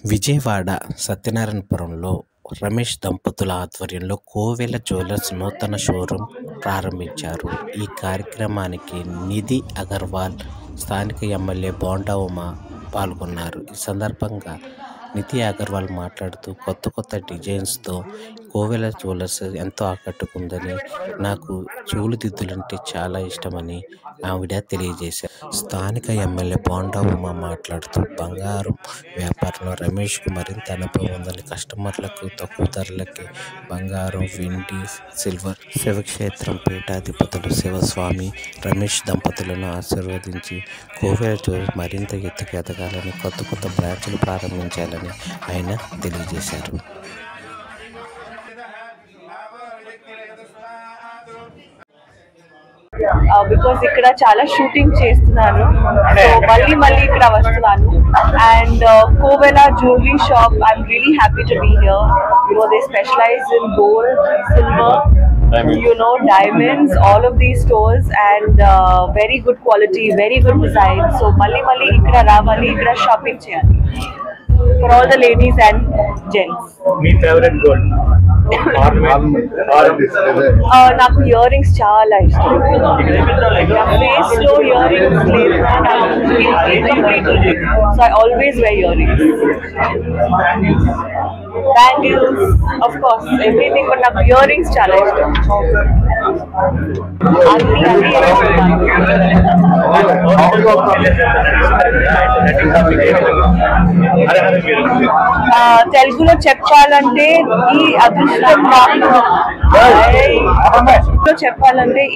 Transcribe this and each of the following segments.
విజయవాడ సత్యనారాయణపురంలో రమేష్ దంపతుల ఆధ్వర్యంలో కోవెల జ్యువెలర్స్ నూతన షోరూం ప్రారంభించారు. ఈ కార్యక్రమానికి నిధి అగర్వాల్, స్థానిక ఎమ్మెల్యే బోండా ఉమ పాల్గొన్నారు. ఈ సందర్భంగా నిధి అగర్వాల్ మాట్లాడుతూ కొత్త డిజైన్స్తో కోవెల జ్యువెలర్స్ ఎంతో ఆకట్టుకుందని, నాకు చెవులు దిద్దులంటే చాలా ఇష్టమని ఆవిడ తెలియజేశారు. స్థానిక ఎమ్మెల్యే బోండా ఉమ మాట్లాడుతూ బంగారం వ్యాపారంలో రమేష్కు మరింత అనుభవం ఉందని, కస్టమర్లకు తక్కువ ధరలకి బంగారం, వెండి, సిల్వర్, శివక్షేత్రం పీఠాధిపతులు శివస్వామి రమేష్ దంపతులను ఆశీర్వదించి కోవెల జ్యువెలర్స్ మరింత ఎత్తుకు ఎదగాలని, కొత్త బ్రాంచ్లు ప్రారంభించాలని ఆయన తెలియజేశారు. బికాస్ ఇక్కడ చాలా షూటింగ్ చేస్తున్నాను, సో మళ్ళీ ఇక్కడ వస్తున్నాను. And Kovela jewellery shop, I'm really happy to be here. They specialize in gold, silver, diamonds, all of these stores, and very good quality, very good design. So malli ikkada raavali, ikkada shopping cheyali for all the ladies and gents. Me favorite gold నాకు ear rings చాలా ఇష్టం. Face లో ear rings లేదు, so I always wear ear rings, bangles, of course everything, but నాకు ear rings చాలా ఇష్టం. తెలుగులో చెప్పాలంటే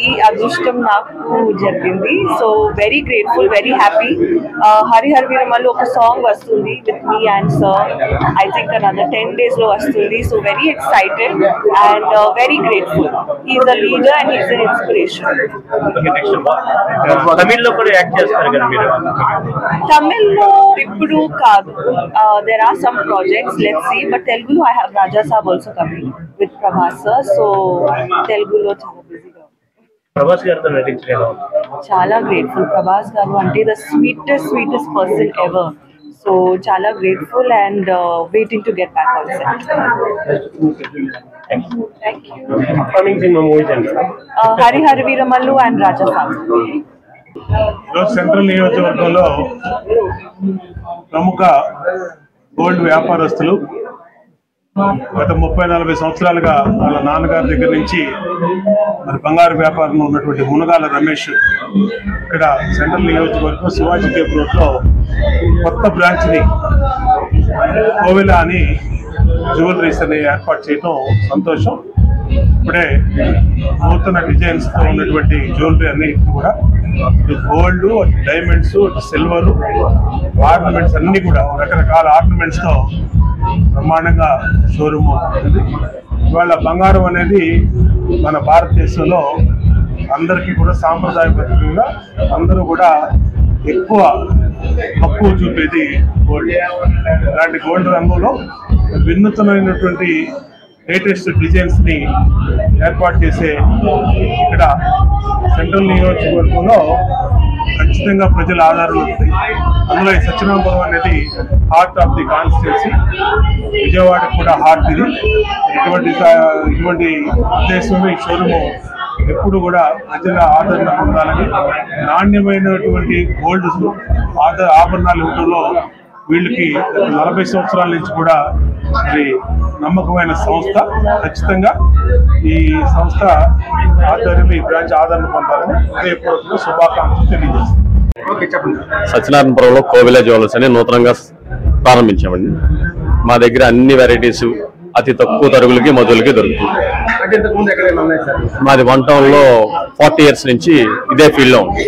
ఈ అదృష్టం నాకు జరిగింది. So very grateful, very happy. Harihara Veeramallu ఒక సాంగ్ వస్తుంది with me and sir, I think another 10 days లో వస్తుంది. So very excited and very grateful. He is a leader and he is an inspiration. తమిళ్లో ఇప్పుడు కాదు, there are some projects, let's see, but Telugu I have Raja Saab also coming with Prabhas sir, so Telugulo చాలా బిజీగా. ప్రభాస్ గారితో నటించలేదు, చాలా grateful. Prabhas గారు అంటే the sweetest person ever. So చాలా grateful and waiting to get back on set. Thank you. Harihara Veeramallu and Raja Saab. Central నియోజకవర్గంలో ప్రముఖ gold వ్యాపారస్తులు గత 30-40 సంవత్సరాలుగా వాళ్ళ నాన్నగారి దగ్గర నుంచి మరి బంగారు వ్యాపారంలో ఉన్నటువంటి మునగాల రమేష్ ఇక్కడ సెంట్రల్ నియోజకవర్గం శివాజీ కేప్ రోడ్లో కొత్త బ్రాంచ్ని కోవెల అని జ్యువెలరీస్ అని ఏర్పాటు చేయడం సంతోషం. ఇప్పుడే నూతన డిజైన్స్తో ఉన్నటువంటి జ్యువెలరీ అన్ని కూడా గోల్డ్, డైమండ్స్, సిల్వర్, ఆర్నమెంట్స్ అన్నీ కూడా రకరకాల ఆర్నమెంట్స్తో బ్రహ్మాండంగా షోరూమ్ ఉంటుంది. ఇవాళ బంగారం అనేది మన భారతదేశంలో అందరికీ కూడా సాంప్రదాయబద్ధంగా అందరూ కూడా ఎక్కువ మక్కువ చూపేది గోల్డ్. ఇలాంటి గోల్డ్ రంగంలో వినూత్నమైనటువంటి లేటెస్ట్ డిజైన్స్ని ఏర్పాటు చేసే ఇక్కడ సెంట్రల్ నియోజకవర్గంలో ఖచ్చితంగా ప్రజల ఆధారం ఉంది. అందులో ఈ సత్యనారాయణపురం అనేది హార్ట్ ఆఫ్ ది కాన్స్టిట్యున్సీ, విజయవాడకు కూడా హార్ట్ ఇది. ఇటువంటి ఉద్దేశంలో ఈ షోరూము ఎప్పుడు కూడా ప్రజల ఆదరణ పొందాలని, నాణ్యమైనటువంటి గోల్డ్ ఆభరణాలు ఇవ్వడంలో వీళ్ళకి 40 సంవత్సరాల నుంచి కూడా మరి నమ్మకమైన సంస్థ. ఖచ్చితంగా ఈ సంస్థ ఆధ్వర్యంలో ఈ బ్రాంచ్ ఆదరణ పొందాలని హృదయపూర్వకంగా శుభాకాంక్షలు తెలియజేస్తాను. సత్యనారాయణపురంలో కోవెల జ్యువెలర్స్ అని నూతనంగా ప్రారంభించామండి. మా దగ్గర అన్ని వెరైటీస్ అతి తక్కువ తరుగులకి మొదలకి దొరుకుతుంది. మాది 1 టౌన్ లో 40 years నుంచి ఇదే ఫీల్డ్ లో ఉంది.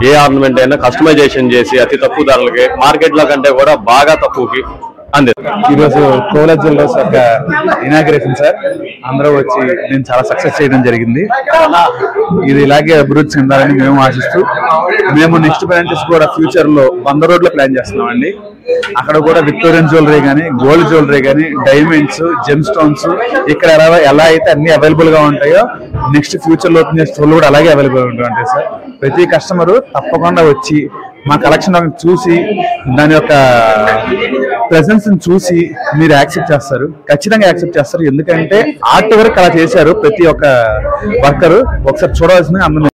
ఏ ఆర్నమెంట్ అయినా కస్టమైజేషన్ చేసి అతి తక్కువ ధరలకి, మార్కెట్ లో కంటే కూడా బాగా తక్కువకి అందిస్తాం. ఈరోజు కోవెల జ్యువెలర్స్ యొక్క ఇనాగ్రేషన్ సార్, అందరూ వచ్చి నేను చాలా సక్సెస్ చేయడం జరిగింది. ఇది ఇలాగే అభివృద్ధి చెందాలని మేము ఆశిస్తూ, మేము నెక్స్ట్ బ్రాంచెస్ కూడా ఫ్యూచర్ లో 100 రోడ్లో ప్లాన్ చేస్తున్నామండి. అక్కడ కూడా విక్టోరియన్ జ్యువెలరీ కానీ, గోల్డ్ జ్యువెలరీ కానీ, డైమండ్స్, జెమ్ స్టోన్స్ ఇక్కడ ఎలా అయితే అన్ని అవైలబుల్ గా ఉంటాయో నెక్స్ట్ ఫ్యూచర్ లో ఓపెన్ చేసే స్టోర్లు కూడా అలాగే అవైలబుల్ గా ఉంటాయి సార్. ప్రతి కస్టమర్ తప్పకుండా వచ్చి మా కలెక్షన్ చూసి దాని యొక్క ప్రెసెన్స్ చూసి మీరు యాక్సెప్ట్ చేస్తారు, ఖచ్చితంగా యాక్సెప్ట్ చేస్తారు. ఎందుకంటే ఆర్ట్ వర్క్ అలా చేశారు ప్రతి ఒక్క వర్కరు. ఒకసారి చూడవలసింది అందరూ.